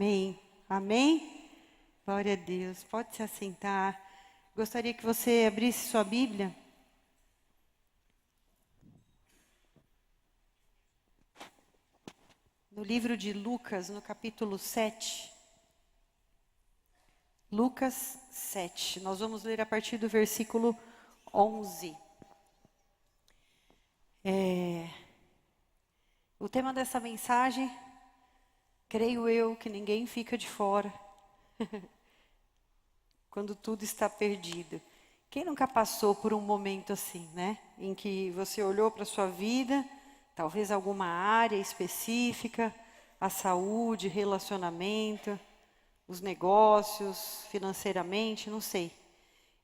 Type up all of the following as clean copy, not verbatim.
Amém. Amém? Glória a Deus. Pode se assentar. Gostaria que você abrisse sua Bíblia. No livro de Lucas, no capítulo 7. Lucas 7. Nós vamos ler a partir do versículo 11. O tema dessa mensagem, creio eu que ninguém fica de fora. Quando tudo está perdido. Quem nunca passou por um momento assim, né? Em que você olhou para a sua vida, talvez alguma área específica, a saúde, relacionamento, os negócios, financeiramente, não sei.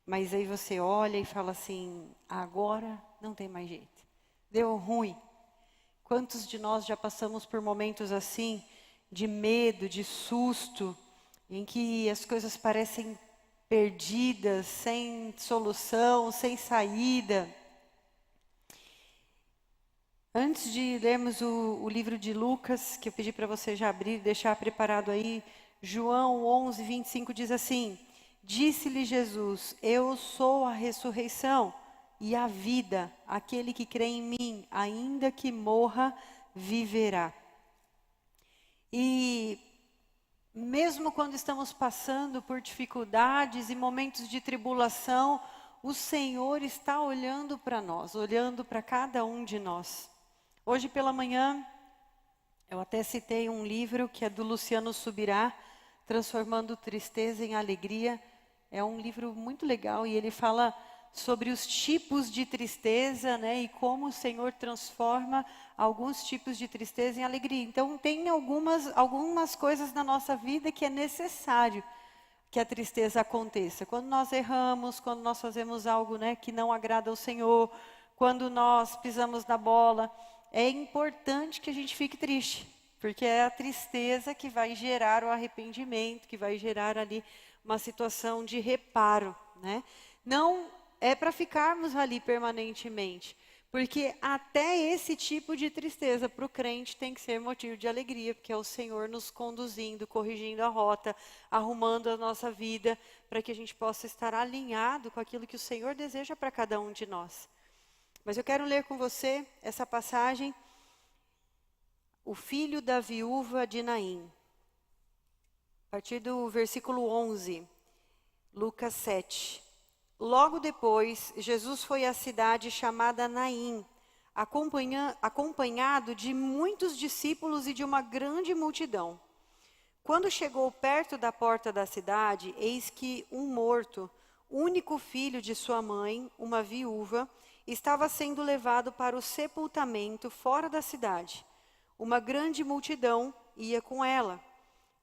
Mas aí você olha e fala assim, agora não tem mais jeito. Deu ruim. Quantos de nós já passamos por momentos assim, de medo, de susto, em que as coisas parecem perdidas, sem solução, sem saída? Antes de lermos o livro de Lucas, que eu pedi para você já abrir, deixar preparado aí, João 11, 25 diz assim: Disse-lhe Jesus, eu sou a ressurreição e a vida, aquele que crê em mim, ainda que morra, viverá. E mesmo quando estamos passando por dificuldades e momentos de tribulação, o Senhor está olhando para nós, olhando para cada um de nós. Hoje pela manhã, eu até citei um livro que é do Luciano Subirá, Transformando Tristeza em Alegria. É um livro muito legal e ele fala sobre os tipos de tristeza, né? E como o Senhor transforma alguns tipos de tristeza em alegria. Então tem algumas coisas na nossa vida que é necessário que a tristeza aconteça. Quando nós erramos, quando nós fazemos algo, né, que não agrada ao Senhor, quando nós pisamos na bola, é importante que a gente fique triste, porque é a tristeza que vai gerar o arrependimento, que vai gerar ali uma situação de reparo, né? Não é para ficarmos ali permanentemente, porque até esse tipo de tristeza para o crente tem que ser motivo de alegria, porque é o Senhor nos conduzindo, corrigindo a rota, arrumando a nossa vida, para que a gente possa estar alinhado com aquilo que o Senhor deseja para cada um de nós. Mas eu quero ler com você essa passagem, o filho da viúva de Naim. A partir do versículo 11, Lucas 7. Logo depois, Jesus foi à cidade chamada Naim, acompanhado de muitos discípulos e de uma grande multidão. Quando chegou perto da porta da cidade, eis que um morto, único filho de sua mãe, uma viúva, estava sendo levado para o sepultamento fora da cidade. Uma grande multidão ia com ela.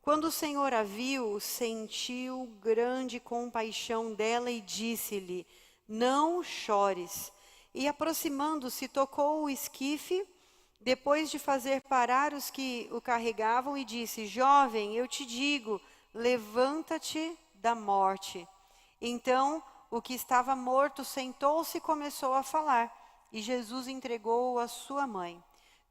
Quando o Senhor a viu, sentiu grande compaixão dela e disse-lhe, não chores. E aproximando-se, tocou o esquife, depois de fazer parar os que o carregavam, e disse, jovem, eu te digo, levanta-te da morte. Então, o que estava morto sentou-se e começou a falar, e Jesus entregou-o à sua mãe.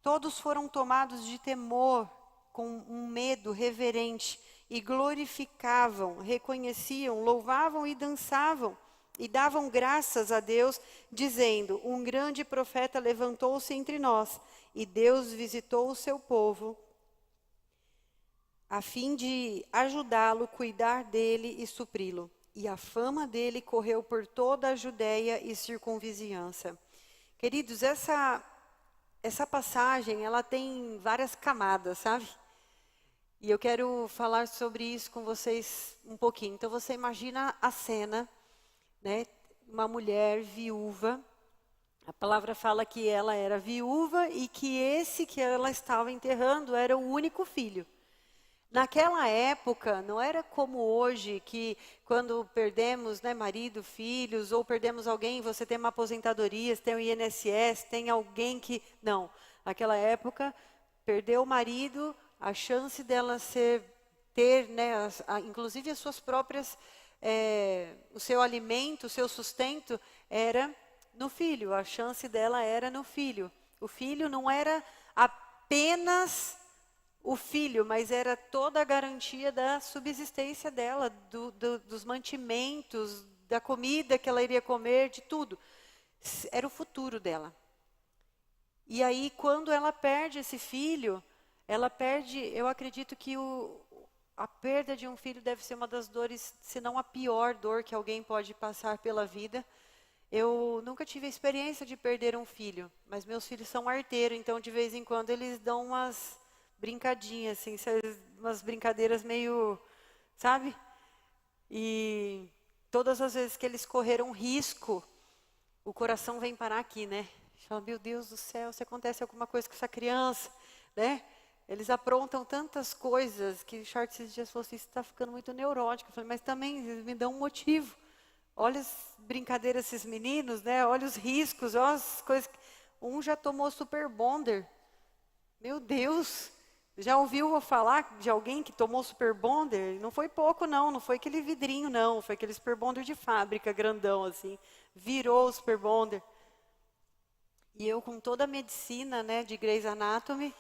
Todos foram tomados de temor, com um medo reverente, e glorificavam, reconheciam, louvavam e dançavam, e davam graças a Deus, dizendo, um grande profeta levantou-se entre nós, e Deus visitou o seu povo, a fim de ajudá-lo, cuidar dele e supri-lo. E a fama dele correu por toda a Judéia e circunvizinhança. Queridos, essa passagem, ela tem várias camadas, sabe? E eu quero falar sobre isso com vocês um pouquinho. Então, você imagina a cena, né? Uma mulher viúva. A palavra fala que ela era viúva e que esse que ela estava enterrando era o único filho. Naquela época, não era como hoje, que quando perdemos, né, marido, filhos, ou perdemos alguém, você tem uma aposentadoria, você tem o INSS, tem alguém que... Não, naquela época, perdeu o marido, a chance dela ter, né, inclusive as suas próprias, o seu alimento, o seu sustento, era no filho, a chance dela era no filho. O filho não era apenas o filho, mas era toda a garantia da subsistência dela, dos mantimentos, da comida que ela iria comer, de tudo. Era o futuro dela. E aí, quando ela perde esse filho, ela perde, eu acredito que a perda de um filho deve ser uma das dores, se não a pior dor que alguém pode passar pela vida. Eu nunca tive a experiência de perder um filho, mas meus filhos são arteiros, então de vez em quando eles dão umas brincadinhas, assim, umas brincadeiras meio, sabe? E todas as vezes que eles correram risco, o coração vem parar aqui, né? Fala, meu Deus do céu, se acontece alguma coisa com essa criança, né? Eles aprontam tantas coisas que o Short esses dias falou assim, você está ficando muito neurótico. Eu falei, mas também eles me dão um motivo. Olha as brincadeiras desses meninos, né? Olha os riscos, olha as coisas. Um já tomou Super Bonder. Meu Deus! Já ouviu falar de alguém que tomou Super Bonder? Não foi pouco, não. Não foi aquele vidrinho, não. Foi aquele Super Bonder de fábrica, grandão, assim. Virou o Super Bonder. E eu com toda a medicina, né, de Grey's Anatomy,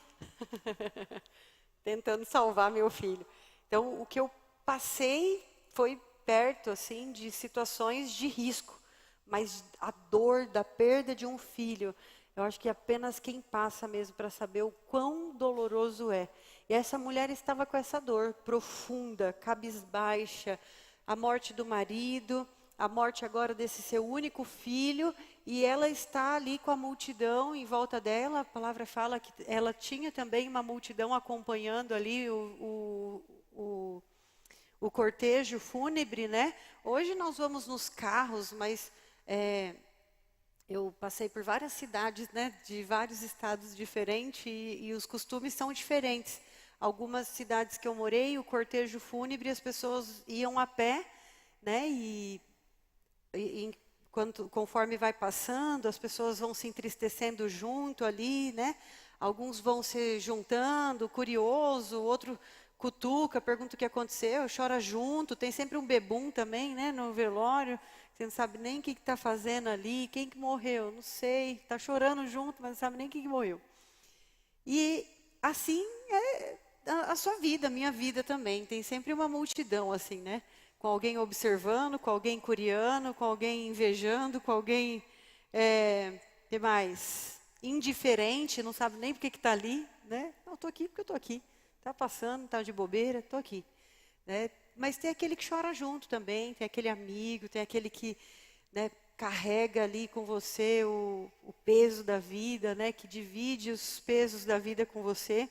tentando salvar meu filho. Então, o que eu passei foi perto, assim, de situações de risco. Mas a dor da perda de um filho, eu acho que apenas quem passa mesmo para saber o quão doloroso é. E essa mulher estava com essa dor profunda, cabisbaixa, a morte do marido, a morte agora desse seu único filho, e ela está ali com a multidão em volta dela. A palavra fala que ela tinha também uma multidão acompanhando ali o cortejo fúnebre, né? Hoje nós vamos nos carros, mas eu passei por várias cidades, né, de vários estados diferentes e os costumes são diferentes. Algumas cidades que eu morei, o cortejo fúnebre, as pessoas iam a pé, né, conforme vai passando, as pessoas vão se entristecendo junto ali, né? Alguns vão se juntando, curioso, outro cutuca, pergunta o que aconteceu, chora junto. Tem sempre um bebum também, né, no velório. Você não sabe nem o que está fazendo ali, quem que morreu, não sei. Está chorando junto, mas não sabe nem quem que morreu. E assim é a sua vida, a minha vida também. Tem sempre uma multidão assim, né? Com alguém observando, com alguém curiando, com alguém invejando, com alguém, que mais? Indiferente, não sabe nem por que está ali, né? Não, estou aqui porque eu estou aqui. Está passando, está de bobeira, estou aqui. Né? Mas tem aquele que chora junto também, tem aquele amigo, tem aquele que, né, carrega ali com você o peso da vida, né, que divide os pesos da vida com você.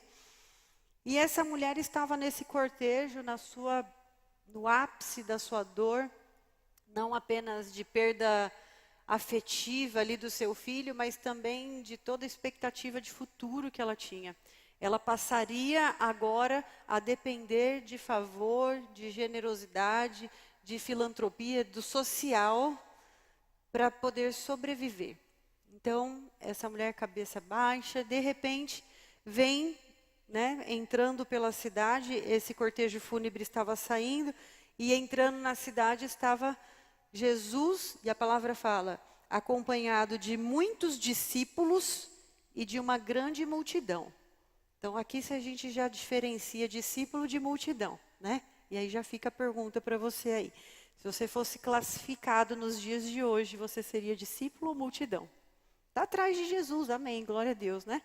E essa mulher estava nesse cortejo, no ápice da sua dor, não apenas de perda afetiva ali do seu filho, mas também de toda a expectativa de futuro que ela tinha. Ela passaria agora a depender de favor, de generosidade, de filantropia, do social, para poder sobreviver. Então, essa mulher cabeça baixa, de repente, vem, né, entrando pela cidade, esse cortejo fúnebre estava saindo, e entrando na cidade estava Jesus, e a palavra fala, acompanhado de muitos discípulos e de uma grande multidão. Então, aqui se a gente já diferencia discípulo de multidão, né? E aí já fica a pergunta para você aí. Se você fosse classificado nos dias de hoje, você seria discípulo ou multidão? Está atrás de Jesus, amém, glória a Deus, né?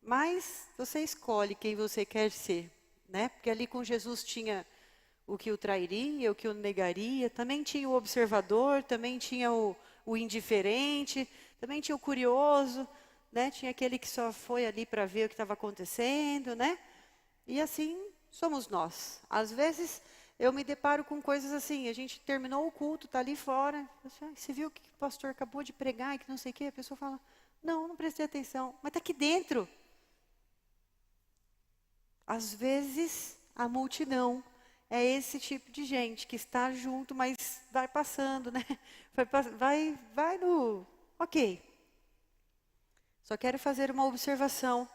Mas você escolhe quem você quer ser, né? Porque ali com Jesus tinha o que o trairia, o que o negaria, também tinha o observador, também tinha o indiferente, também tinha o curioso, né? Tinha aquele que só foi ali para ver o que estava acontecendo, né? E assim somos nós. Às vezes eu me deparo com coisas assim, a gente terminou o culto, está ali fora, você viu o que o pastor acabou de pregar e que não sei o quê? A pessoa fala, não prestei atenção, mas está aqui dentro. Às vezes a multidão é esse tipo de gente que está junto, mas vai passando, né? Vai no... Ok. Só quero fazer uma observação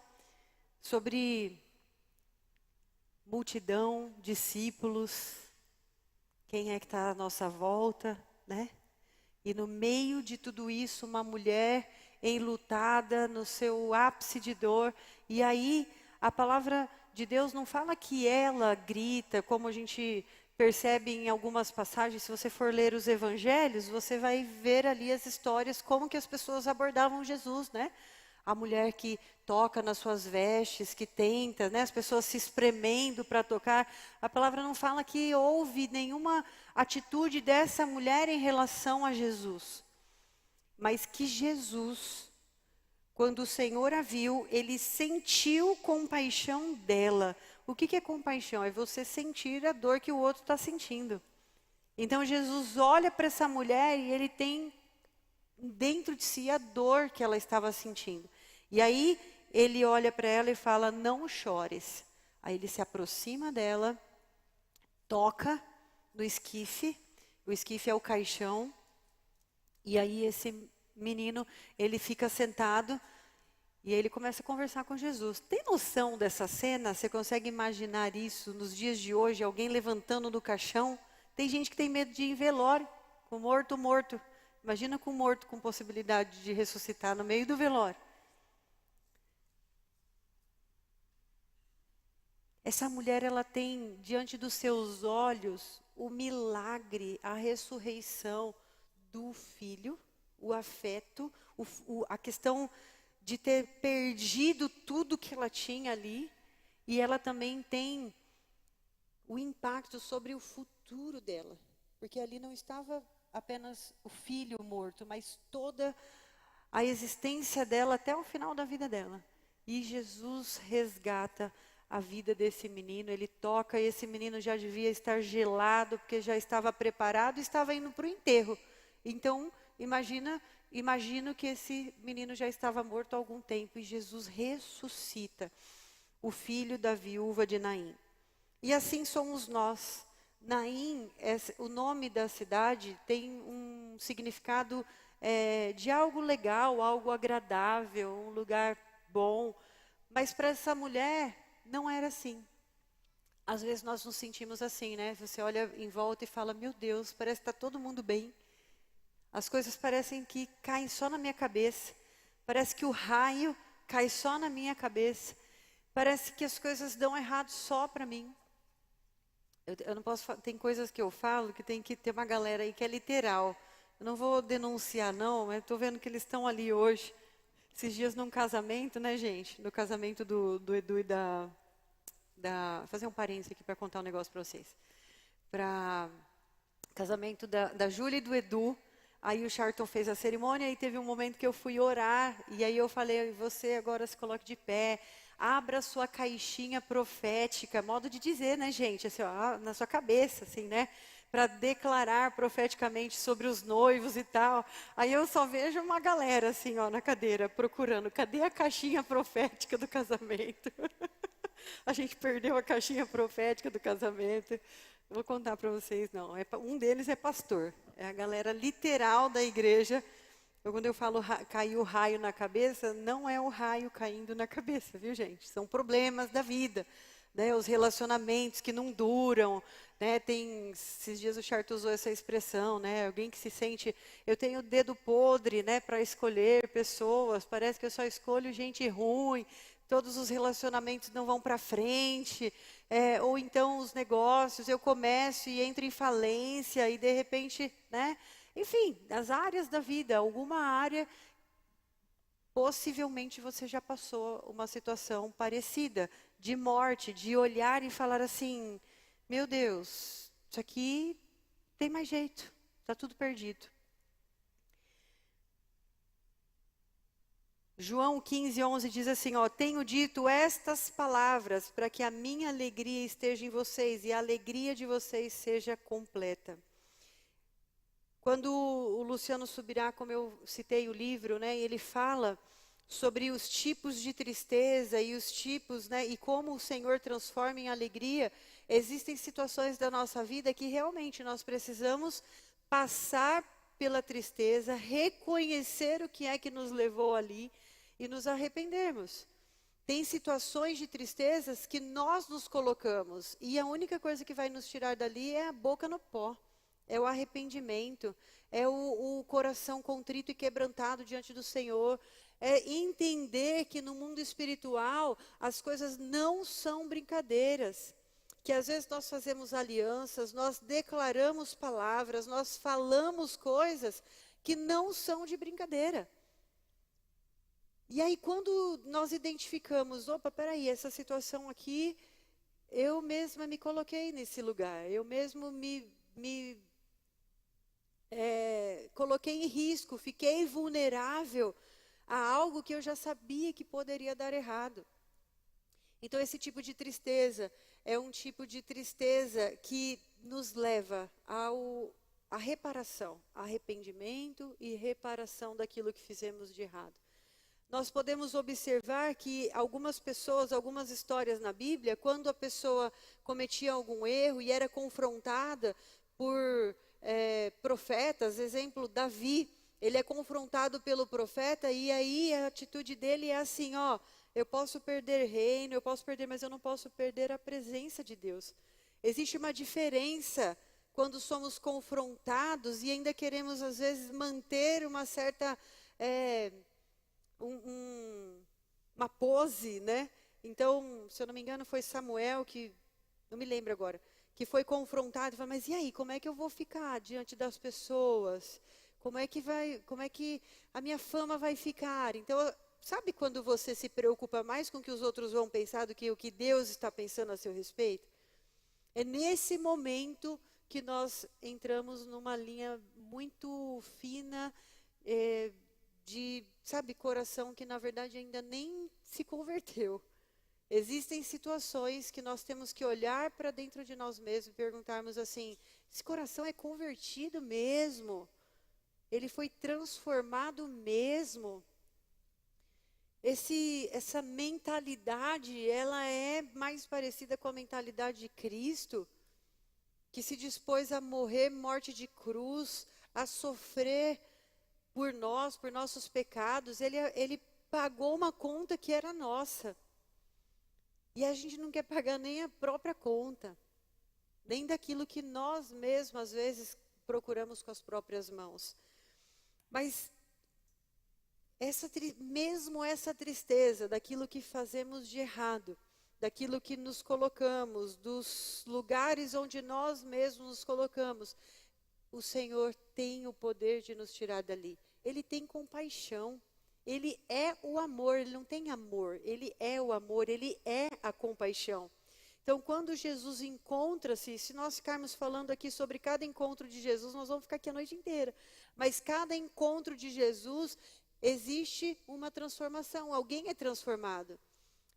sobre multidão, discípulos, quem é que está à nossa volta, né? E no meio de tudo isso, uma mulher enlutada no seu ápice de dor. E aí, a palavra de Deus não fala que ela grita, como a gente percebe em algumas passagens. Se você for ler os evangelhos, você vai ver ali as histórias, como que as pessoas abordavam Jesus, né? A mulher que toca nas suas vestes, que tenta, né? As pessoas se espremendo para tocar. A palavra não fala que houve nenhuma atitude dessa mulher em relação a Jesus. Mas que Jesus, quando o Senhor a viu, ele sentiu compaixão dela. O que é compaixão? É você sentir a dor que o outro está sentindo. Então Jesus olha para essa mulher e ele tem dentro de si a dor que ela estava sentindo. E aí ele olha para ela e fala, não chores. Aí ele se aproxima dela, toca no esquife, o esquife é o caixão, e aí esse menino, ele fica sentado, e aí ele começa a conversar com Jesus. Tem noção dessa cena? Você consegue imaginar isso nos dias de hoje, alguém levantando do caixão? Tem gente que tem medo de ir em velório, com morto. Imagina com morto com possibilidade de ressuscitar no meio do velório. Essa mulher, ela tem diante dos seus olhos o milagre, a ressurreição do filho, o afeto, a questão de ter perdido tudo que ela tinha ali. E ela também tem o impacto sobre o futuro dela. Porque ali não estava apenas o filho morto, mas toda a existência dela até o final da vida dela. E Jesus resgata a vida desse menino, ele toca, e esse menino já devia estar gelado, porque já estava preparado e estava indo para o enterro. Então, imagino que esse menino já estava morto há algum tempo, e Jesus ressuscita o filho da viúva de Naim. E assim somos nós. Naim, o nome da cidade, tem um significado de algo legal, algo agradável, um lugar bom. Mas para essa mulher, não era assim. Às vezes nós nos sentimos assim, né? Você olha em volta e fala, meu Deus, parece que está todo mundo bem. As coisas parecem que caem só na minha cabeça. Parece que o raio cai só na minha cabeça. Parece que as coisas dão errado só para mim. Eu não posso, tem coisas que eu falo que tem que ter uma galera aí que é literal. Eu não vou denunciar não, mas estou vendo que eles estão ali hoje. Esses dias num casamento, né, gente? No casamento do Edu e fazer um parênteses aqui para contar um negócio para vocês. Para casamento da Júlia e do Edu, aí o Charlton fez a cerimônia e teve um momento que eu fui orar, e aí eu falei, você agora se coloque de pé, abra sua caixinha profética, modo de dizer, né, gente, assim, ó, na sua cabeça, assim, né, para declarar profeticamente sobre os noivos e tal. Aí eu só vejo uma galera, assim, ó, na cadeira, procurando, cadê a caixinha profética do casamento? A gente perdeu a caixinha profética do casamento. Eu vou contar para vocês, não. Um deles é pastor. É a galera literal da igreja. Quando eu falo caiu o raio na cabeça, não é o raio caindo na cabeça, viu, gente? São problemas da vida, né? Os relacionamentos que não duram, né? Esses dias o Charto usou essa expressão, né? Alguém que se sente, eu tenho o dedo podre, né? Para escolher pessoas, parece que eu só escolho gente ruim. Todos os relacionamentos não vão para frente, ou então os negócios, eu começo e entro em falência e de repente, né? Enfim, as áreas da vida, alguma área, possivelmente você já passou uma situação parecida, de morte, de olhar e falar assim, meu Deus, isso aqui tem mais jeito, está tudo perdido. João 15:11 diz assim, ó, tenho dito estas palavras para que a minha alegria esteja em vocês e a alegria de vocês seja completa. Quando o Luciano Subirá, como eu citei o livro, né, ele fala sobre os tipos de tristeza e os tipos, né, e como o Senhor transforma em alegria, existem situações da nossa vida que realmente nós precisamos passar pela tristeza, reconhecer o que é que nos levou ali, e nos arrependermos. Tem situações de tristezas que nós nos colocamos, e a única coisa que vai nos tirar dali é a boca no pó, é o arrependimento, é o coração contrito e quebrantado diante do Senhor, é entender que no mundo espiritual as coisas não são brincadeiras. Que às vezes nós fazemos alianças, nós declaramos palavras, nós falamos coisas que não são de brincadeira. E aí quando nós identificamos, opa, peraí, essa situação aqui, eu mesma me coloquei nesse lugar, eu mesmo me coloquei em risco, fiquei vulnerável a algo que eu já sabia que poderia dar errado. Então esse tipo de tristeza é um tipo de tristeza que nos leva à reparação, arrependimento e reparação daquilo que fizemos de errado. Nós podemos observar que algumas pessoas, algumas histórias na Bíblia, quando a pessoa cometia algum erro e era confrontada por profetas, exemplo, Davi, ele é confrontado pelo profeta e aí a atitude dele é assim, ó, eu posso perder reino, eu posso perder, mas eu não posso perder a presença de Deus. Existe uma diferença quando somos confrontados e ainda queremos às vezes manter uma certa... uma pose, né? Então, se eu não me engano, foi Samuel que, não me lembro agora, que foi confrontado e falou, mas e aí, como é que eu vou ficar diante das pessoas? Como é que a minha fama vai ficar? Então, sabe quando você se preocupa mais com o que os outros vão pensar do que o que Deus está pensando a seu respeito? É nesse momento que nós entramos numa linha muito fina, de, sabe, coração que na verdade ainda nem se converteu. Existem situações que nós temos que olhar para dentro de nós mesmos e perguntarmos assim, esse coração é convertido mesmo? Ele foi transformado mesmo? Essa mentalidade, ela é mais parecida com a mentalidade de Cristo, que se dispôs a morrer morte de cruz, a sofrer por nós, por nossos pecados. Ele pagou uma conta que era nossa. E a gente não quer pagar nem a própria conta, nem daquilo que nós mesmos, às vezes, procuramos com as próprias mãos. Mas mesmo essa tristeza daquilo que fazemos de errado, daquilo que nos colocamos, dos lugares onde nós mesmos nos colocamos, o Senhor tem o poder de nos tirar dali. Ele tem compaixão. Ele é o amor, ele não tem amor, ele é o amor, ele é a compaixão. Então, quando Jesus encontra-se, se nós ficarmos falando aqui sobre cada encontro de Jesus, nós vamos ficar aqui a noite inteira. Mas cada encontro de Jesus, existe uma transformação, alguém é transformado.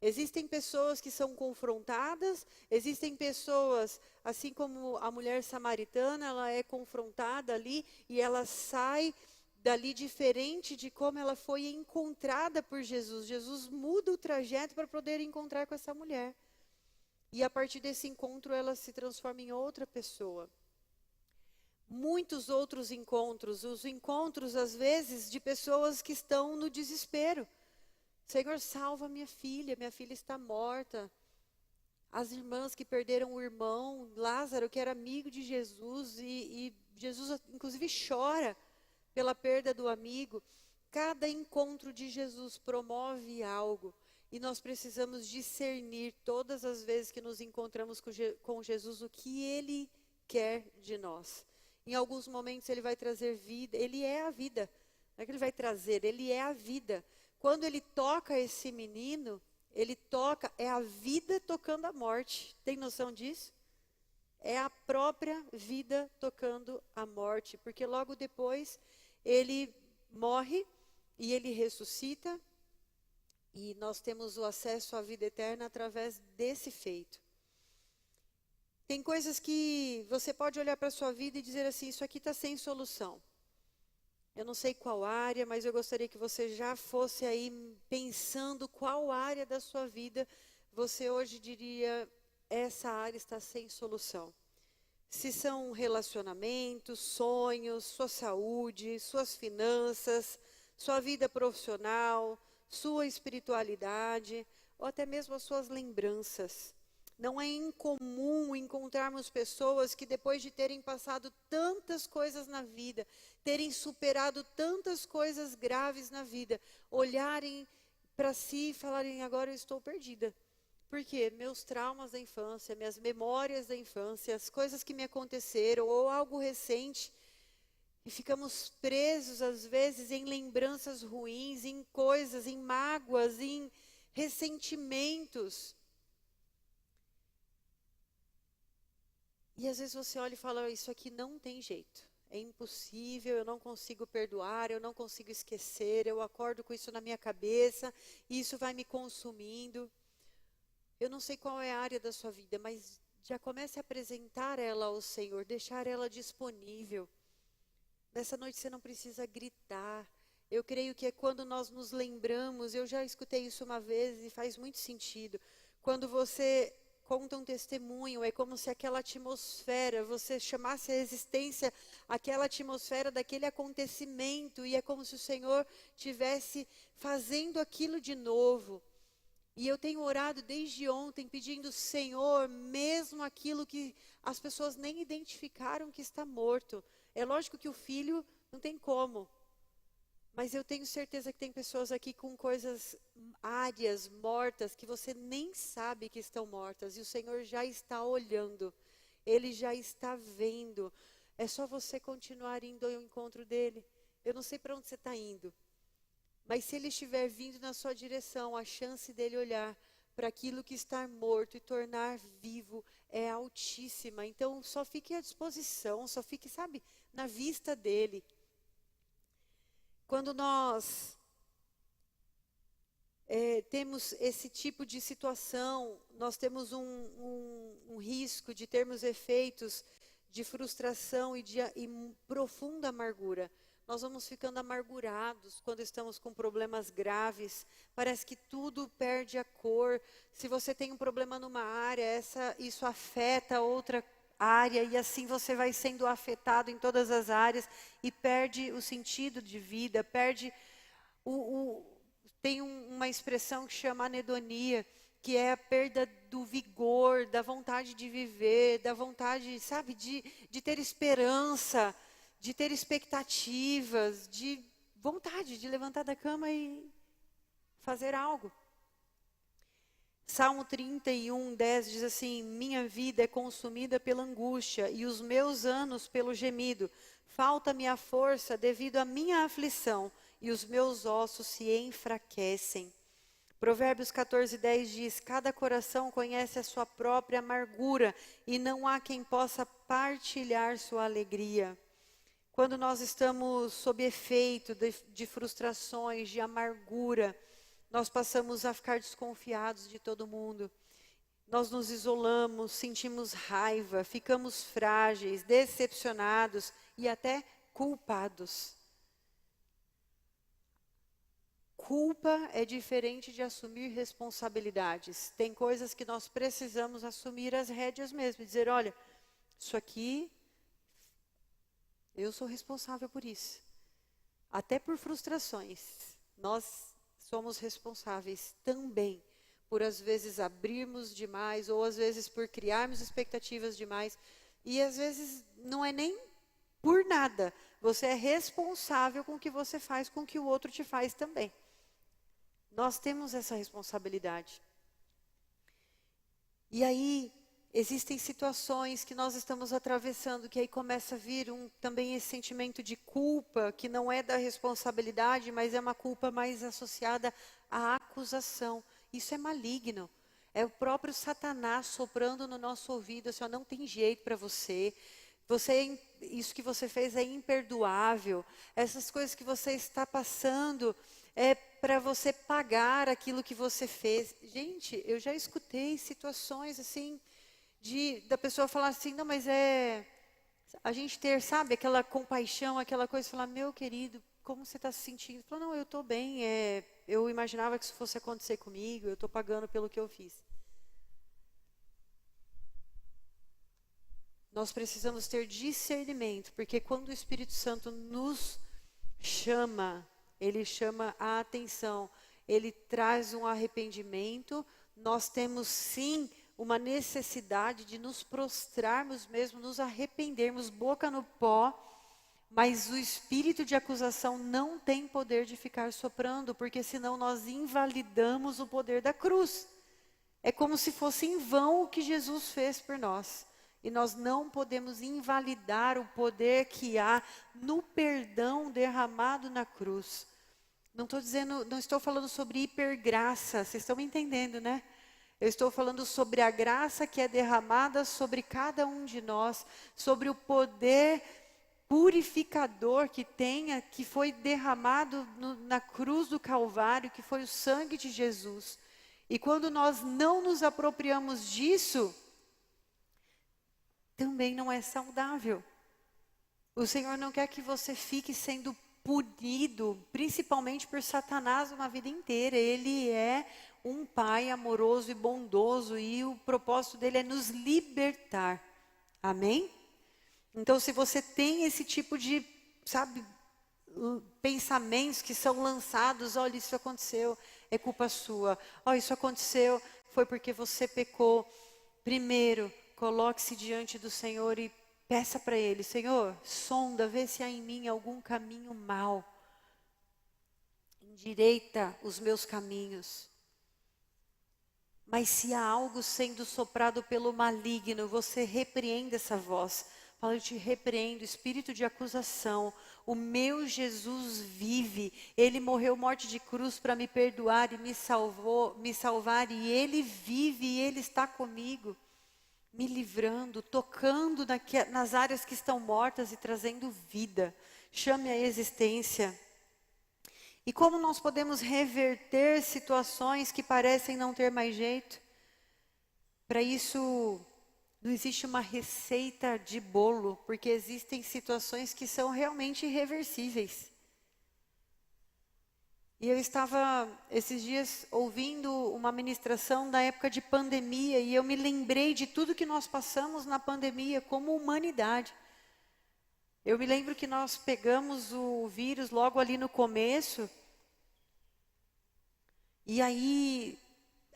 Existem pessoas que são confrontadas, existem pessoas, assim como a mulher samaritana, ela é confrontada ali e ela sai dali diferente de como ela foi encontrada por Jesus. Jesus muda o trajeto para poder encontrar com essa mulher. E a partir desse encontro ela se transforma em outra pessoa. Muitos outros encontros, os encontros às vezes de pessoas que estão no desespero. Senhor, salva minha filha está morta. As irmãs que perderam o irmão, Lázaro, que era amigo de Jesus, e Jesus inclusive chora pela perda do amigo. Cada encontro de Jesus promove algo. E nós precisamos discernir todas as vezes que nos encontramos com Jesus o que Ele quer de nós. Em alguns momentos Ele vai trazer vida. Ele é a vida. Não é que Ele vai trazer, Ele é a vida. Quando Ele toca esse menino, Ele toca, é a vida tocando a morte. Tem noção disso? É a própria vida tocando a morte. Porque logo depois Ele morre e Ele ressuscita. E nós temos o acesso à vida eterna através desse feito. Tem coisas que você pode olhar para a sua vida e dizer assim, isso aqui está sem solução. Eu não sei qual área, mas eu gostaria que você já fosse aí pensando qual área da sua vida você hoje diria, essa área está sem solução. Se são relacionamentos, sonhos, sua saúde, suas finanças, sua vida profissional, sua espiritualidade, ou até mesmo as suas lembranças. Não é incomum encontrarmos pessoas que, depois de terem passado tantas coisas na vida, terem superado tantas coisas graves na vida, olharem para si e falarem: agora eu estou perdida. Por quê? Meus traumas da infância, minhas memórias da infância, as coisas que me aconteceram, ou algo recente, e ficamos presos, às vezes, em lembranças ruins, em coisas, em mágoas, em ressentimentos. E às vezes você olha e fala: isso aqui não tem jeito, é impossível, eu não consigo perdoar, eu não consigo esquecer, eu acordo com isso na minha cabeça, e isso vai me consumindo. Eu não sei qual é a área da sua vida, mas já comece a apresentar ela ao Senhor, deixar ela disponível. Nessa noite você não precisa gritar. Eu creio que é quando nós nos lembramos, eu já escutei isso uma vez e faz muito sentido. Quando você conta um testemunho, é como se aquela atmosfera, você chamasse a existência aquela atmosfera daquele acontecimento, e é como se o Senhor tivesse fazendo aquilo de novo. E eu tenho orado desde ontem, pedindo: Senhor, mesmo aquilo que as pessoas nem identificaram que está morto. É lógico que o filho não tem como. Mas eu tenho certeza que tem pessoas aqui com coisas, áreas mortas, que você nem sabe que estão mortas. E o Senhor já está olhando. Ele já está vendo. É só você continuar indo ao encontro dele. Eu não sei para onde você está indo. Mas se ele estiver vindo na sua direção, a chance dele olhar para aquilo que está morto e tornar vivo é altíssima. Então, só fique à disposição, só fique, sabe, na vista dele. Quando nós temos esse tipo de situação, nós temos um risco de termos efeitos de frustração e profunda amargura. Nós vamos ficando amargurados quando estamos com problemas graves. Parece que tudo perde a cor. Se você tem um problema numa área, isso afeta outra área, e assim você vai sendo afetado em todas as áreas e perde o sentido de vida, perde tem uma expressão que chama anedonia, que é a perda do vigor, da vontade de viver, da vontade, sabe, de ter esperança, de ter expectativas, de vontade de levantar da cama e fazer algo. Salmo 31:10 diz assim: minha vida é consumida pela angústia e os meus anos pelo gemido. Falta-me a força devido à minha aflição e os meus ossos se enfraquecem. Provérbios 14:10 diz: cada coração conhece a sua própria amargura e não há quem possa partilhar sua alegria. Quando nós estamos sob efeito de frustrações, de amargura, nós passamos a ficar desconfiados de todo mundo. Nós nos isolamos, sentimos raiva, ficamos frágeis, decepcionados e até culpados. Culpa é diferente de assumir responsabilidades. Tem coisas que nós precisamos assumir as rédeas mesmo e dizer: olha, isso aqui, eu sou responsável por isso. Até por frustrações, nós somos responsáveis também por, às vezes, abrirmos demais, ou às vezes por criarmos expectativas demais. E às vezes não é nem por nada. Você é responsável com o que você faz, com o que o outro te faz também. Nós temos essa responsabilidade. E aí, existem situações que nós estamos atravessando, que aí começa a vir também esse sentimento de culpa, que não é da responsabilidade, mas é uma culpa mais associada à acusação. Isso é maligno. É o próprio Satanás soprando no nosso ouvido, assim: ó, não tem jeito para você. Isso que você fez é imperdoável. Essas coisas que você está passando é para você pagar aquilo que você fez. Gente, eu já escutei situações assim, da pessoa falar assim: não, mas a gente ter, sabe, aquela compaixão, aquela coisa, falar: meu querido, como você está se sentindo? Fala: não, eu estou bem, eu imaginava que isso fosse acontecer comigo, eu estou pagando pelo que eu fiz. Nós precisamos ter discernimento, porque quando o Espírito Santo nos chama, ele chama a atenção, ele traz um arrependimento. Nós temos sim uma necessidade de nos prostrarmos mesmo, nos arrependermos, boca no pó, mas o espírito de acusação não tem poder de ficar soprando, porque senão nós invalidamos o poder da cruz. É como se fosse em vão o que Jesus fez por nós. E nós não podemos invalidar o poder que há no perdão derramado na cruz. Não estou falando sobre hipergraça, vocês estão me entendendo, né? Eu estou falando sobre a graça que é derramada sobre cada um de nós, sobre o poder purificador que foi derramado na cruz do Calvário, que foi o sangue de Jesus. E quando nós não nos apropriamos disso, também não é saudável. O Senhor não quer que você fique sendo punido, principalmente por Satanás uma vida inteira. Ele é um Pai amoroso e bondoso e o propósito dele é nos libertar. Amém? Então, se você tem esse tipo de, pensamentos que são lançados, olha, isso aconteceu, é culpa sua. Olha, isso aconteceu, foi porque você pecou. Primeiro, coloque-se diante do Senhor e peça para Ele, Senhor, sonda, vê se há em mim algum caminho mau. Endireita os meus caminhos. Mas se há algo sendo soprado pelo maligno, você repreende essa voz. Fala, eu te repreendo, espírito de acusação. O meu Jesus vive. Ele morreu morte de cruz para me perdoar e me salvar. E Ele vive e Ele está comigo. Me livrando, tocando nas áreas que estão mortas e trazendo vida. Chame a existência. E como nós podemos reverter situações que parecem não ter mais jeito? Para isso, não existe uma receita de bolo, porque existem situações que são realmente irreversíveis. E eu estava, esses dias, ouvindo uma ministração da época de pandemia, e eu me lembrei de tudo que nós passamos na pandemia como humanidade. Eu me lembro que nós pegamos o vírus logo ali no começo, e aí,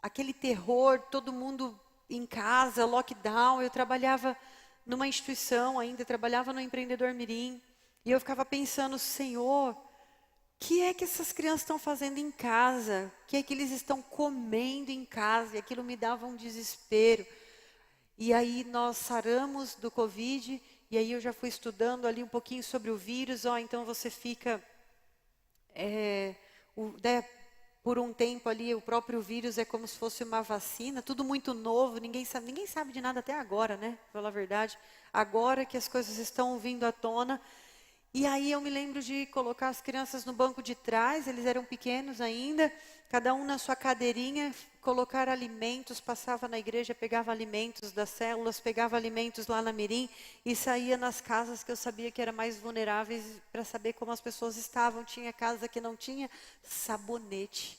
aquele terror, todo mundo em casa, lockdown. Eu trabalhava numa instituição ainda, trabalhava no Empreendedor Mirim, e eu ficava pensando, Senhor, o que é que essas crianças estão fazendo em casa? O que é que eles estão comendo em casa? E aquilo me dava um desespero. E aí nós saramos do Covid, e aí eu já fui estudando ali um pouquinho sobre o vírus. Então você fica, por um tempo ali, o próprio vírus é como se fosse uma vacina, tudo muito novo, ninguém sabe de nada até agora, né? Pra falar a verdade. Agora que as coisas estão vindo à tona. E aí eu me lembro de colocar as crianças no banco de trás, eles eram pequenos ainda, cada um na sua cadeirinha, colocar alimentos, passava na igreja, pegava alimentos das células, pegava alimentos lá na Mirim e saía nas casas que eu sabia que eram mais vulneráveis para saber como as pessoas estavam. Tinha casa que não tinha sabonete.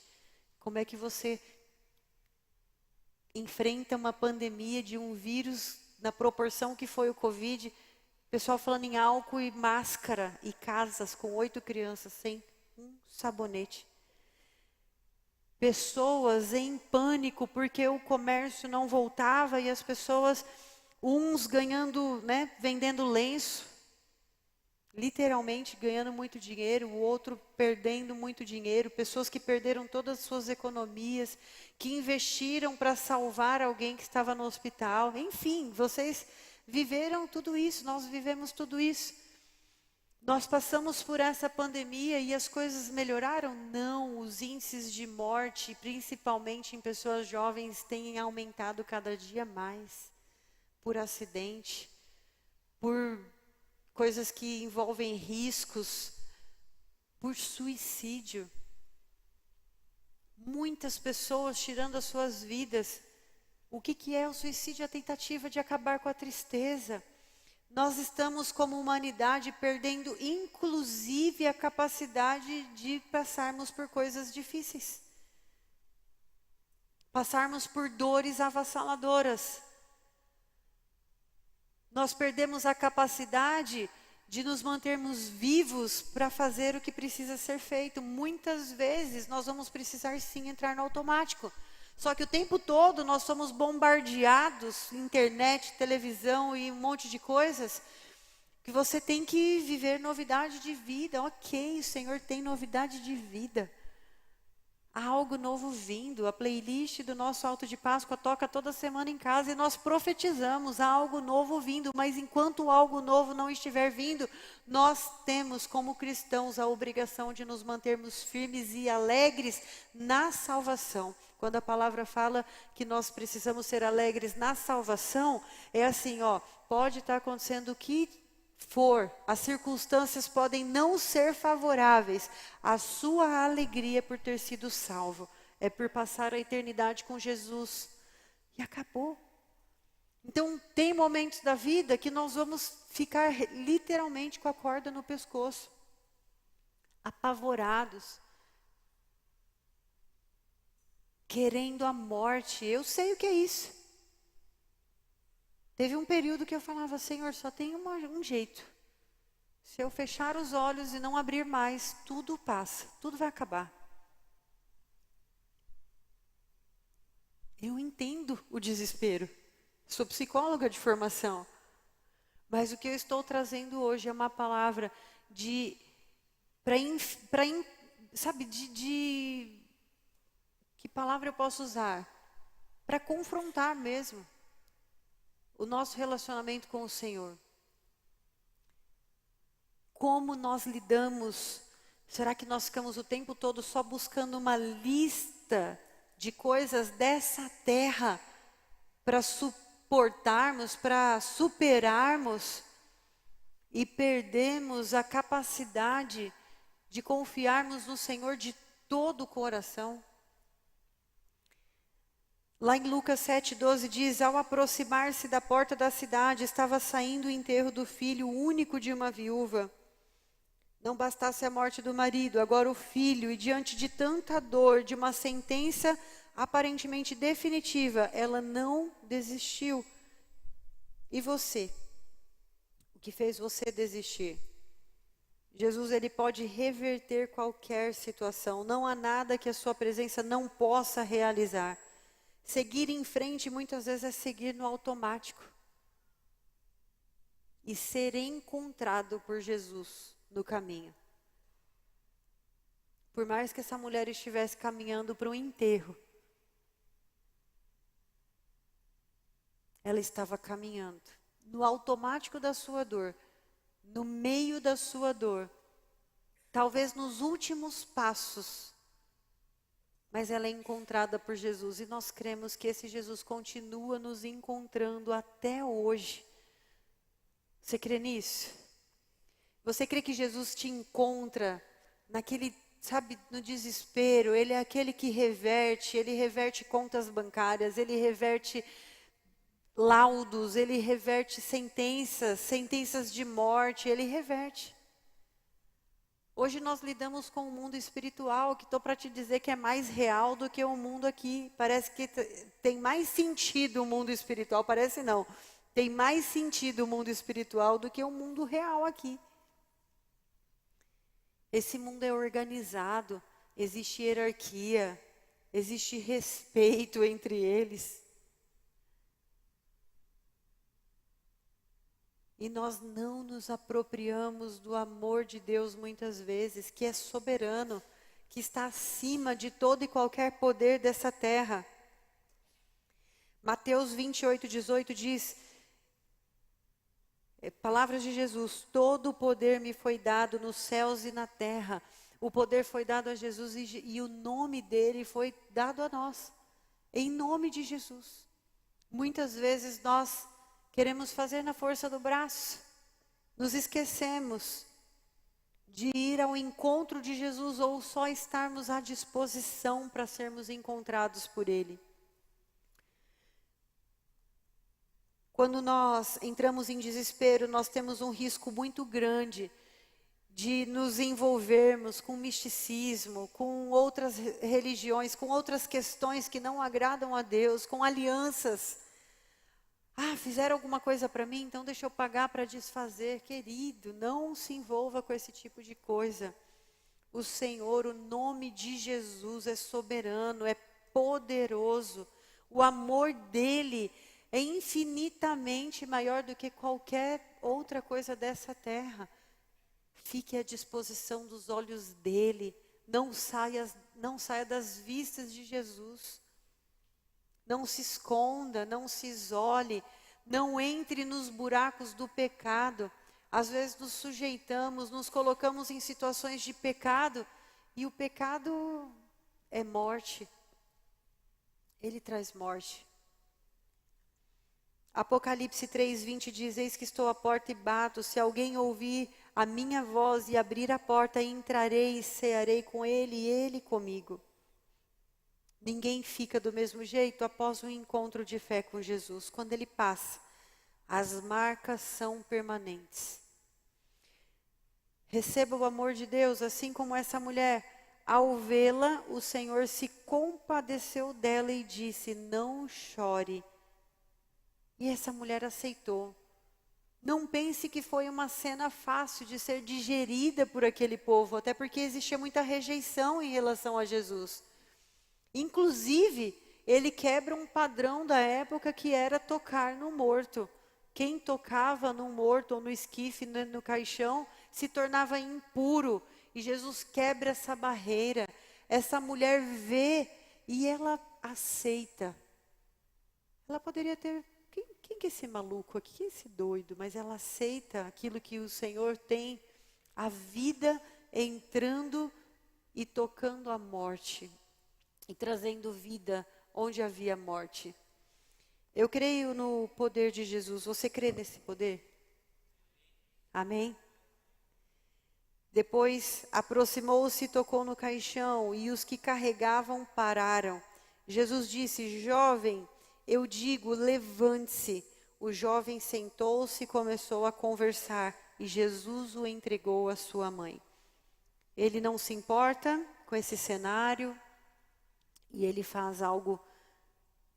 Como é que você enfrenta uma pandemia de um vírus na proporção que foi o Covid? Pessoal falando em álcool e máscara, e casas com 8 crianças sem um sabonete. Pessoas em pânico porque o comércio não voltava e as pessoas, uns ganhando, vendendo lenço, literalmente ganhando muito dinheiro, o outro perdendo muito dinheiro. Pessoas que perderam todas as suas economias, que investiram para salvar alguém que estava no hospital. Enfim, vocês viveram tudo isso, nós vivemos tudo isso. Nós passamos por essa pandemia e as coisas melhoraram? Não, os índices de morte, principalmente em pessoas jovens, têm aumentado cada dia mais. Por acidente, por coisas que envolvem riscos, por suicídio. Muitas pessoas tirando as suas vidas. O que é o suicídio? A tentativa de acabar com a tristeza. Nós estamos, como humanidade, perdendo inclusive a capacidade de passarmos por coisas difíceis. Passarmos por dores avassaladoras. Nós perdemos a capacidade de nos mantermos vivos para fazer o que precisa ser feito. Muitas vezes nós vamos precisar sim entrar no automático. Só que o tempo todo nós somos bombardeados, internet, televisão e um monte de coisas, que você tem que viver novidade de vida. Ok, o Senhor tem novidade de vida. Há algo novo vindo. A playlist do nosso Alto de Páscoa toca toda semana em casa e nós profetizamos, há algo novo vindo. Mas enquanto algo novo não estiver vindo, nós temos como cristãos a obrigação de nos mantermos firmes e alegres na salvação. Quando a palavra fala que nós precisamos ser alegres na salvação, é assim, ó, pode estar acontecendo o que for, as circunstâncias podem não ser favoráveis, a sua alegria por ter sido salvo é por passar a eternidade com Jesus. E acabou. Então, tem momentos da vida que nós vamos ficar literalmente com a corda no pescoço, apavorados, querendo a morte. Eu sei o que é isso. Teve um período que eu falava, Senhor, só tem um jeito. Se eu fechar os olhos e não abrir mais, tudo passa, tudo vai acabar. Eu entendo o desespero. Sou psicóloga de formação. Mas o que eu estou trazendo hoje é uma palavra sabe, que palavra eu posso usar? Para confrontar mesmo o nosso relacionamento com o Senhor. Como nós lidamos? Será que nós ficamos o tempo todo só buscando uma lista de coisas dessa terra para suportarmos, para superarmos e perdemos a capacidade de confiarmos no Senhor de todo o coração? Lá em Lucas 7,12 diz, ao aproximar-se da porta da cidade, estava saindo o enterro do filho único de uma viúva. Não bastasse a morte do marido, agora o filho, e diante de tanta dor, de uma sentença aparentemente definitiva, ela não desistiu. E você? O que fez você desistir? Jesus, ele pode reverter qualquer situação. Não há nada que a sua presença não possa realizar. Seguir em frente muitas vezes é seguir no automático. E ser encontrado por Jesus no caminho. Por mais que essa mulher estivesse caminhando para um enterro, ela estava caminhando no automático da sua dor, no meio da sua dor, talvez nos últimos passos, mas ela é encontrada por Jesus e nós cremos que esse Jesus continua nos encontrando até hoje. Você crê nisso? Você crê que Jesus te encontra naquele, sabe, no desespero? Ele é aquele que reverte, ele reverte contas bancárias, ele reverte laudos, ele reverte sentenças de morte, ele reverte. Hoje nós lidamos com o mundo espiritual, que estou para te dizer que é mais real do que o mundo aqui. Parece que tem mais sentido o mundo espiritual, parece não. Tem mais sentido o mundo espiritual do que o mundo real aqui. Esse mundo é organizado, existe hierarquia, existe respeito entre eles. E nós não nos apropriamos do amor de Deus muitas vezes, que é soberano, que está acima de todo e qualquer poder dessa terra. Mateus 28:18 diz, palavras de Jesus, todo o poder me foi dado nos céus e na terra. O poder foi dado a Jesus e o nome dele foi dado a nós, em nome de Jesus. Muitas vezes nós queremos fazer na força do braço, nos esquecemos de ir ao encontro de Jesus ou só estarmos à disposição para sermos encontrados por Ele. Quando nós entramos em desespero, nós temos um risco muito grande de nos envolvermos com misticismo, com outras religiões, com outras questões que não agradam a Deus, com alianças. Ah, fizeram alguma coisa para mim, então deixa eu pagar para desfazer. Querido, não se envolva com esse tipo de coisa. O Senhor, o nome de Jesus é soberano, é poderoso. O amor dele é infinitamente maior do que qualquer outra coisa dessa terra. Fique à disposição dos olhos dele. Não saia das vistas de Jesus. Não se esconda, não se isole. Não entre nos buracos do pecado. Às vezes nos sujeitamos, nos colocamos em situações de pecado. E o pecado é morte. Ele traz morte. Apocalipse 3:20 diz: eis que estou à porta e bato, se alguém ouvir a minha voz e abrir a porta, entrarei e cearei com ele e ele comigo. Ninguém fica do mesmo jeito após um encontro de fé com Jesus. Quando ele passa, as marcas são permanentes. Receba o amor de Deus, assim como essa mulher. Ao vê-la, o Senhor se compadeceu dela e disse: não chore. E essa mulher aceitou. Não pense que foi uma cena fácil de ser digerida por aquele povo, até porque existia muita rejeição em relação a Jesus. Inclusive, ele quebra um padrão da época que era tocar no morto. Quem tocava no morto ou no esquife, no caixão, se tornava impuro. E Jesus quebra essa barreira. Essa mulher vê e ela aceita. Ela poderia ter... Quem que é esse maluco aqui? Quem é esse doido? Mas ela aceita aquilo que o Senhor tem. A vida entrando e tocando a morte. E trazendo vida onde havia morte. Eu creio no poder de Jesus. Você crê nesse poder? Amém? Depois aproximou-se e tocou no caixão, e os que carregavam pararam. Jesus disse: jovem, eu digo, levante-se. O jovem sentou-se e começou a conversar, e Jesus o entregou à sua mãe. Ele não se importa com esse cenário, e ele faz algo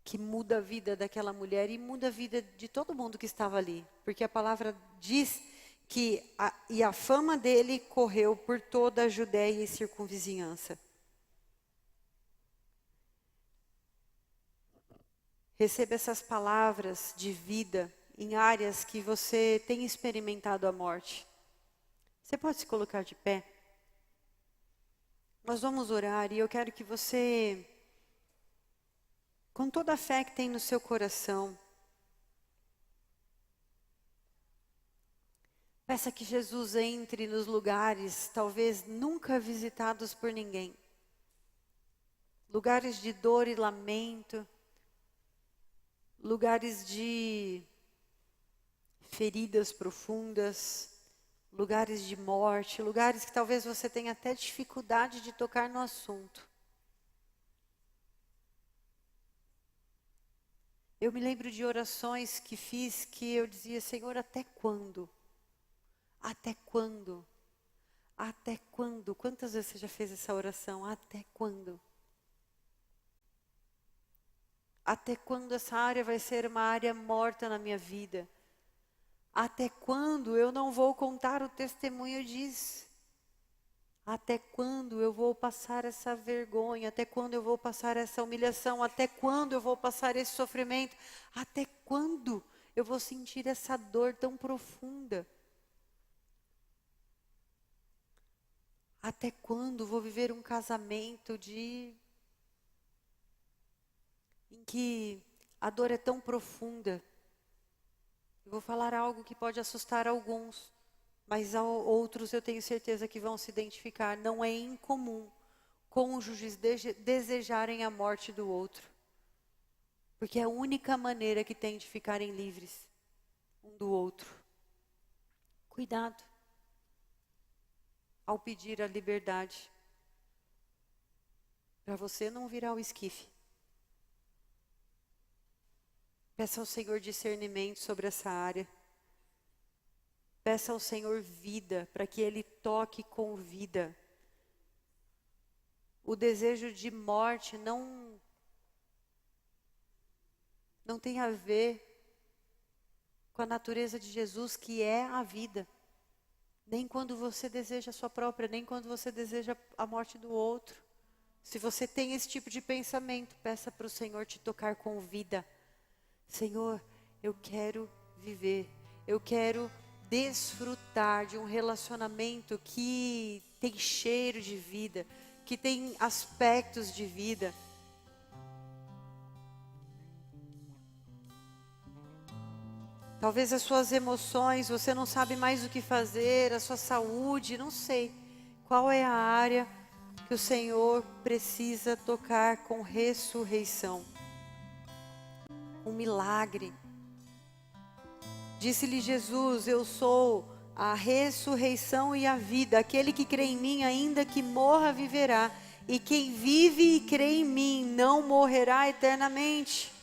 que muda a vida daquela mulher e muda a vida de todo mundo que estava ali. Porque a palavra diz que a fama dele correu por toda a Judéia e circunvizinhança. Receba essas palavras de vida em áreas que você tem experimentado a morte. Você pode se colocar de pé? Nós vamos orar e eu quero que você, com toda a fé que tem no seu coração, peça que Jesus entre nos lugares talvez nunca visitados por ninguém. Lugares de dor e lamento, lugares de feridas profundas, lugares de morte, lugares que talvez você tenha até dificuldade de tocar no assunto. Eu me lembro de orações que fiz que eu dizia: Senhor, até quando? Até quando? Até quando? Quantas vezes você já fez essa oração? Até quando? Até quando essa área vai ser uma área morta na minha vida? Até quando eu não vou contar o testemunho disso? Até quando eu vou passar essa vergonha? Até quando eu vou passar essa humilhação? Até quando eu vou passar esse sofrimento? Até quando eu vou sentir essa dor tão profunda? Até quando vou viver um casamento em que a dor é tão profunda? Eu vou falar algo que pode assustar alguns, mas outros eu tenho certeza que vão se identificar. Não é incomum cônjuges desejarem a morte do outro, porque é a única maneira que tem de ficarem livres um do outro. Cuidado ao pedir a liberdade, para você não virar o esquife. Peça ao Senhor discernimento sobre essa área. Peça ao Senhor vida, para que Ele toque com vida. O desejo de morte não tem a ver com a natureza de Jesus, que é a vida. Nem quando você deseja a sua própria, nem quando você deseja a morte do outro. Se você tem esse tipo de pensamento, peça para o Senhor te tocar com vida. Senhor, eu quero viver, eu quero desfrutar de um relacionamento que tem cheiro de vida, que tem aspectos de vida. Talvez as suas emoções, você não sabe mais o que fazer, a sua saúde, não sei. Qual é a área que o Senhor precisa tocar com ressurreição? Um milagre. Disse-lhe Jesus, eu sou a ressurreição e a vida. Aquele que crê em mim, ainda que morra, viverá. E quem vive e crê em mim, não morrerá eternamente.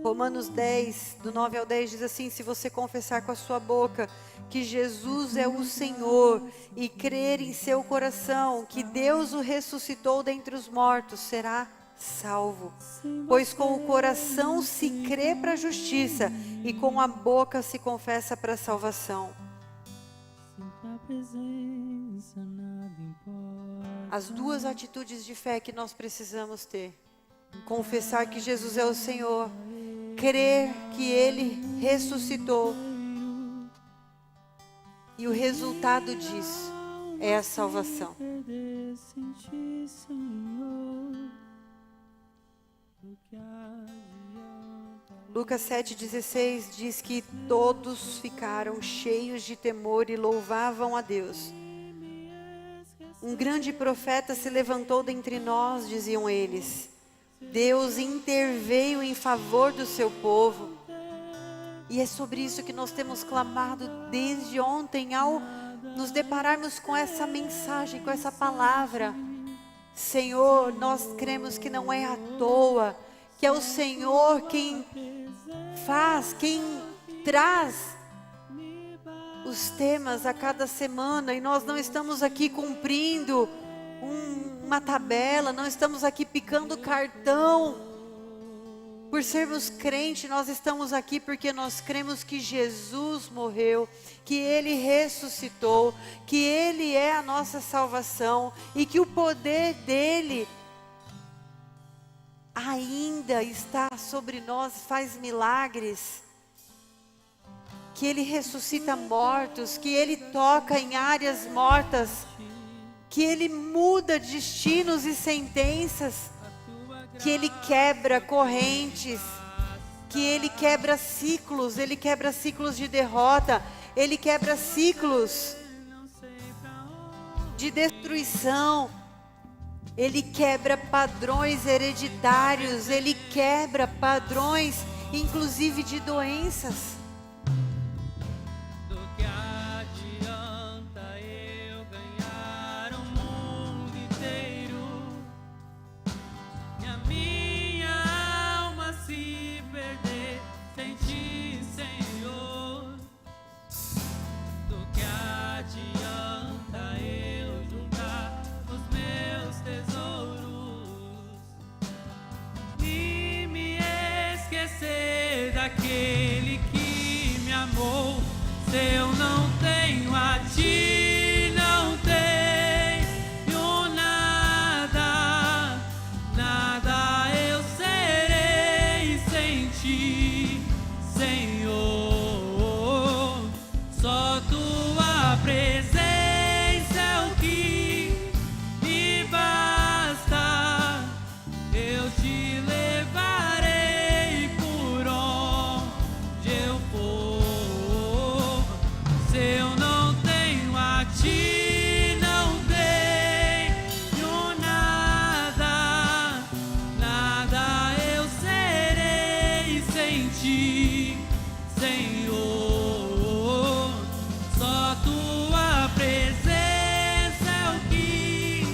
Romanos 10, do 9 ao 10 diz assim, se você confessar com a sua boca que Jesus é o Senhor e crer em seu coração que Deus o ressuscitou dentre os mortos, será salvo. Pois com o coração se crê para a justiça e com a boca se confessa para a salvação. As duas atitudes de fé que nós precisamos ter. Confessar que Jesus é o Senhor, crer que Ele ressuscitou. E o resultado disso é a salvação. Lucas 7,16 diz que todos ficaram cheios de temor e louvavam a Deus. Um grande profeta se levantou dentre nós, diziam eles. Deus interveio em favor do seu povo. E é sobre isso que nós temos clamado desde ontem, ao nos depararmos com essa mensagem, com essa palavra. Senhor, nós cremos que não é à toa, que é o Senhor quem faz, quem traz os temas a cada semana. E nós não estamos aqui cumprindo uma tabela, não estamos aqui picando cartão por sermos crentes. Nós estamos aqui porque nós cremos que Jesus morreu, que Ele ressuscitou, que Ele é a nossa salvação e que o poder dEle ainda está sobre nós, faz milagres, que Ele ressuscita mortos, que Ele toca em áreas mortas, que Ele muda destinos e sentenças, que Ele quebra correntes, que Ele quebra ciclos de derrota, Ele quebra ciclos de destruição, Ele quebra padrões hereditários, Ele quebra padrões, inclusive de doenças. Aquele que me amou, se eu não tenho a ti, não tenho nada, nada eu serei sem ti, Senhor. Só tua presença é o que me basta, eu te levarei por onde eu for. Se eu não tenho a ti, não tenho nada, nada eu serei sem ti, Senhor. Só tua presença é o que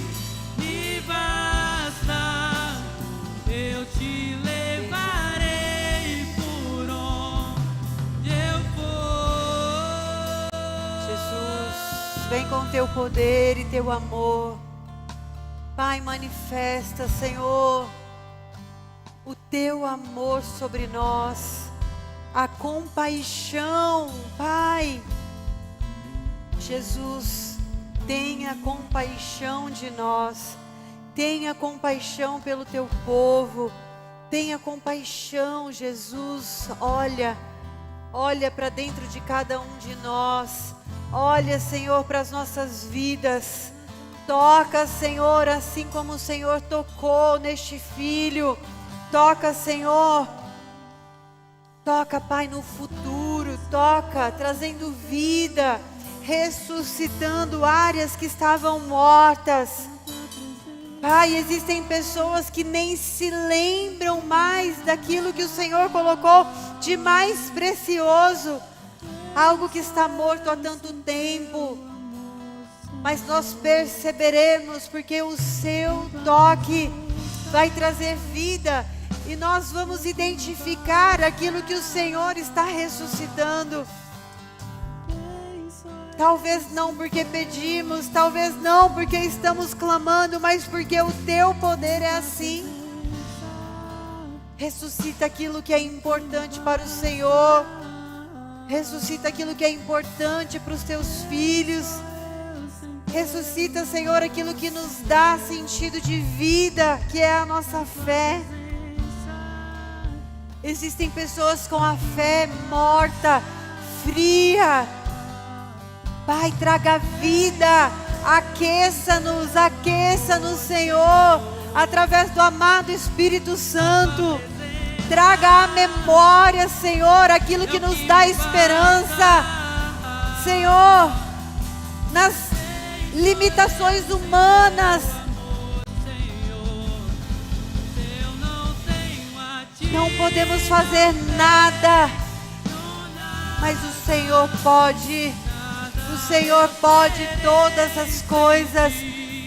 me basta, eu te levarei por onde eu for. Jesus, vem com teu poder e teu amor. Pai, manifesta, Senhor, o teu amor sobre nós, a compaixão, Pai. Jesus, tenha compaixão de nós, tenha compaixão pelo teu povo, tenha compaixão, Jesus. Olha para dentro de cada um de nós, olha, Senhor, para as nossas vidas. Toca, Senhor, assim como o Senhor tocou neste filho. Toca, Senhor. Toca, Pai, no futuro. Toca, trazendo vida, ressuscitando áreas que estavam mortas. Pai, existem pessoas que nem se lembram mais daquilo que o Senhor colocou de mais precioso. Algo que está morto há tanto tempo. Mas nós perceberemos, porque o seu toque vai trazer vida. E nós vamos identificar aquilo que o Senhor está ressuscitando. Talvez não porque pedimos, talvez não porque estamos clamando, mas porque o teu poder é assim. Ressuscita aquilo que é importante para o Senhor. Ressuscita aquilo que é importante para os teus filhos. Ressuscita, Senhor, aquilo que nos dá sentido de vida, que é a nossa fé. Existem pessoas com a fé morta, fria. Pai, traga vida, aqueça-nos, Senhor, através do amado Espírito Santo. Traga à memória, Senhor, aquilo que nos dá esperança. Senhor, nas limitações humanas, não podemos fazer nada, mas o Senhor pode. O Senhor pode todas as coisas.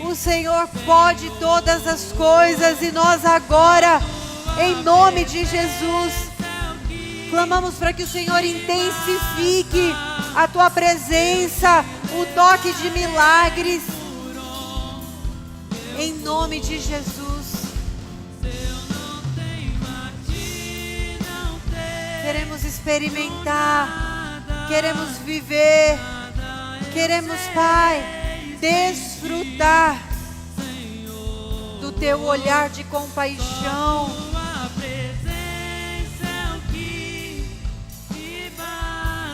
O Senhor pode todas as coisas. E nós agora, em nome de Jesus, clamamos para que o Senhor intensifique a tua presença, o toque de milagres. Em nome de Jesus. Queremos experimentar, queremos viver, queremos, Pai, desfrutar do teu olhar de compaixão.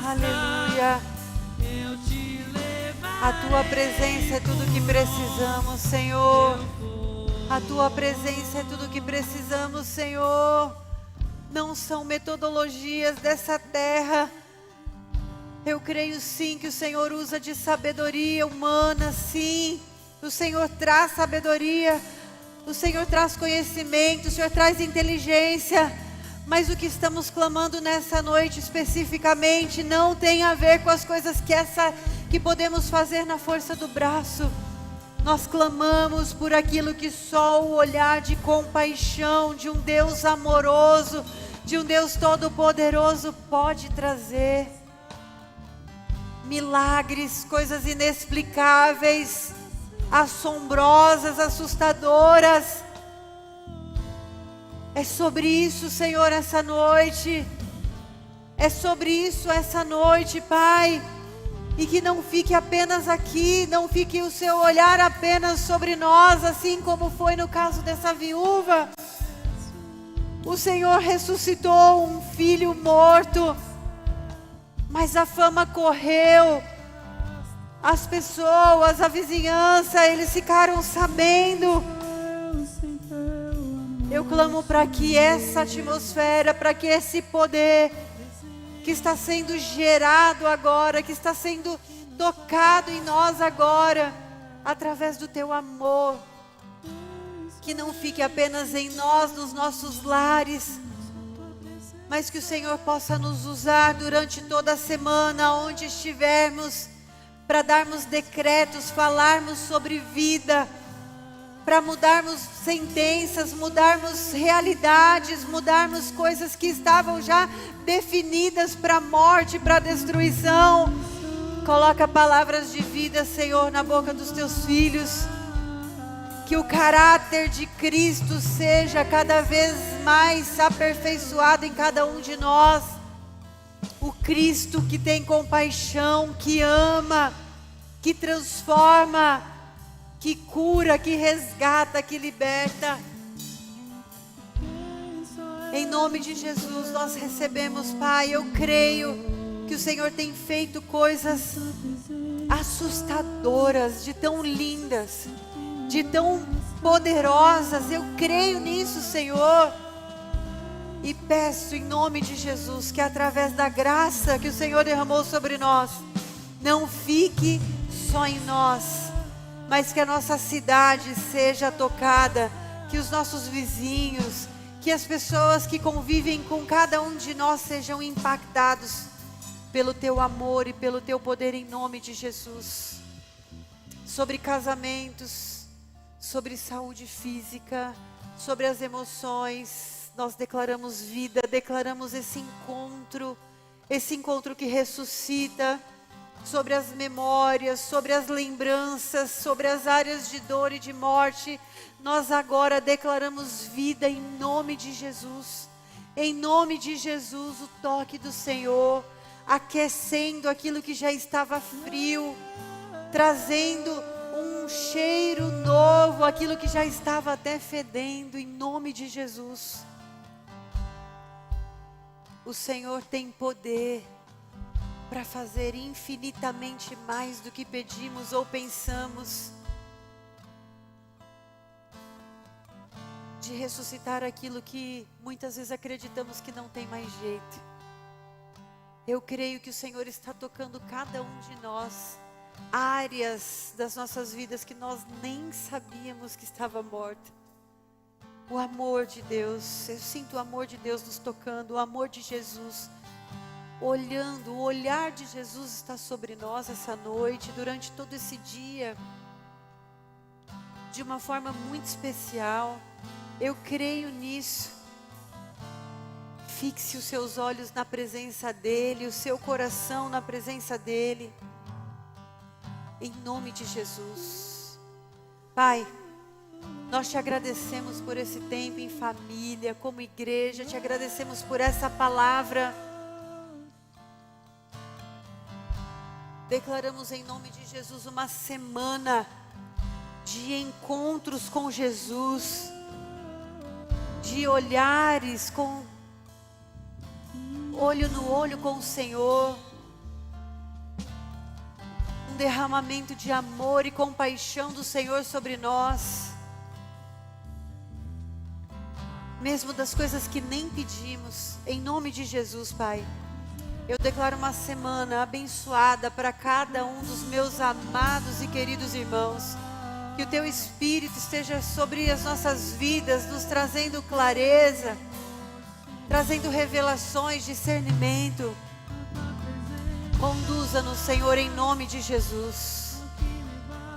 Aleluia. A tua presença é tudo que precisamos, Senhor. A tua presença é tudo que precisamos, Senhor. Não são metodologias dessa terra. Eu creio sim que o Senhor usa de sabedoria humana, sim. O Senhor traz sabedoria, o Senhor traz conhecimento, o Senhor traz inteligência. Mas o que estamos clamando nessa noite especificamente não tem a ver com as coisas que podemos fazer na força do braço. Nós clamamos por aquilo que só o olhar de compaixão de um Deus amoroso, de um Deus todo-poderoso pode trazer. Milagres, coisas inexplicáveis, assombrosas, assustadoras. É sobre isso, Senhor, essa noite. É sobre isso essa noite, Pai. E que não fique apenas aqui, não fique o seu olhar apenas sobre nós, assim como foi no caso dessa viúva. O Senhor ressuscitou um filho morto, mas a fama correu. As pessoas, a vizinhança, eles ficaram sabendo. Eu clamo para que essa atmosfera, para que esse poder que está sendo gerado agora, que está sendo tocado em nós agora, através do teu amor, que não fique apenas em nós, nos nossos lares, mas que o Senhor possa nos usar durante toda a semana, onde estivermos, para darmos decretos, falarmos sobre vida, para mudarmos sentenças, mudarmos realidades, mudarmos coisas que estavam já definidas para a morte, para a destruição. Coloca palavras de vida, Senhor, na boca dos teus filhos. Que o caráter de Cristo seja cada vez mais aperfeiçoado em cada um de nós. O Cristo que tem compaixão, que ama, que transforma, que cura, que resgata, que liberta. Em nome de Jesus nós recebemos, Pai. Eu creio que o Senhor tem feito coisas assustadoras, de tão lindas, de tão poderosas. Eu creio nisso, Senhor. E peço em nome de Jesus que através da graça que o Senhor derramou sobre nós, não fique só em nós, mas que a nossa cidade seja tocada, que os nossos vizinhos, que as pessoas que convivem com cada um de nós sejam impactados pelo Teu amor e pelo Teu poder em nome de Jesus. Sobre casamentos, sobre saúde física, sobre as emoções, nós declaramos vida, declaramos esse encontro que ressuscita, sobre as memórias, sobre as lembranças, sobre as áreas de dor e de morte. Nós agora declaramos vida em nome de Jesus. Em nome de Jesus, o toque do Senhor, aquecendo aquilo que já estava frio, trazendo um cheiro novo, aquilo que já estava até fedendo, em nome de Jesus. O Senhor tem poder para fazer infinitamente mais do que pedimos ou pensamos, de ressuscitar aquilo que muitas vezes acreditamos que não tem mais jeito. Eu creio que o Senhor está tocando cada um de nós, áreas das nossas vidas que nós nem sabíamos que estava morta. O amor de Deus, eu sinto o amor de Deus nos tocando, o amor de Jesus, olhando, o olhar de Jesus está sobre nós essa noite, durante todo esse dia, de uma forma muito especial. Eu creio nisso. Fixe os seus olhos na presença dEle, o seu coração na presença dEle, em nome de Jesus. Pai, nós te agradecemos por esse tempo em família, como igreja, te agradecemos por essa palavra. Declaramos em nome de Jesus uma semana de encontros com Jesus, de olhares com olho no olho com o Senhor, um derramamento de amor e compaixão do Senhor sobre nós, mesmo das coisas que nem pedimos, em nome de Jesus, Pai. Eu declaro uma semana abençoada para cada um dos meus amados e queridos irmãos. Que o Teu Espírito esteja sobre as nossas vidas, nos trazendo clareza, trazendo revelações, discernimento. Conduza-nos, Senhor, em nome de Jesus.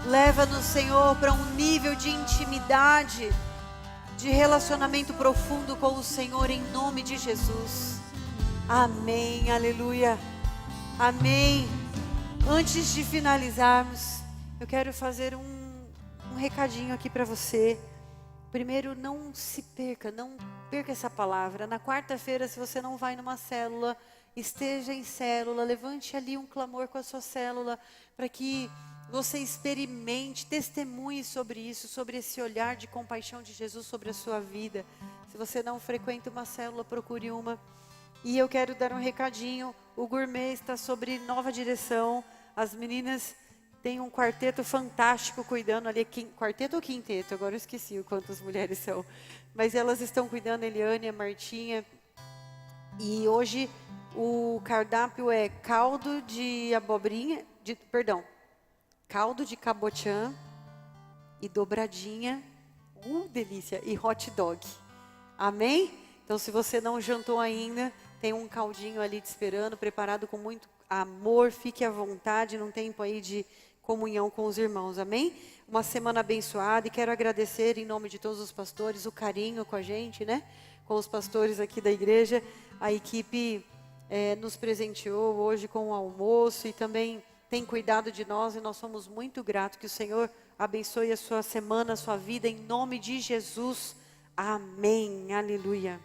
Leva-nos, Senhor, para um nível de intimidade, de relacionamento profundo com o Senhor, em nome de Jesus. Amém, aleluia, amém. Antes de finalizarmos, eu quero fazer um recadinho aqui para você. Primeiro, não se perca, não perca essa palavra. Na quarta-feira, se você não vai numa célula, esteja em célula, levante ali um clamor com a sua célula, para que você experimente, testemunhe sobre isso, sobre esse olhar de compaixão de Jesus sobre a sua vida. Se você não frequenta uma célula, procure uma. E eu quero dar um recadinho, o Gourmet está sobre nova direção, as meninas têm um quarteto fantástico cuidando ali, quarteto ou quinteto, agora eu esqueci quantas mulheres são, mas elas estão cuidando, Eliane, a Martinha, e hoje o cardápio é caldo de abobrinha, caldo de cabotiã e dobradinha, delícia, e hot dog, amém? Então se você não jantou ainda, tem um caldinho ali te esperando, preparado com muito amor, fique à vontade, num tempo aí de comunhão com os irmãos, amém? Uma semana abençoada, e quero agradecer em nome de todos os pastores, o carinho com a gente, né? Com os pastores aqui da igreja, a equipe nos presenteou hoje com o almoço e também tem cuidado de nós, e nós somos muito gratos. Que o Senhor abençoe a sua semana, a sua vida, em nome de Jesus, amém, aleluia.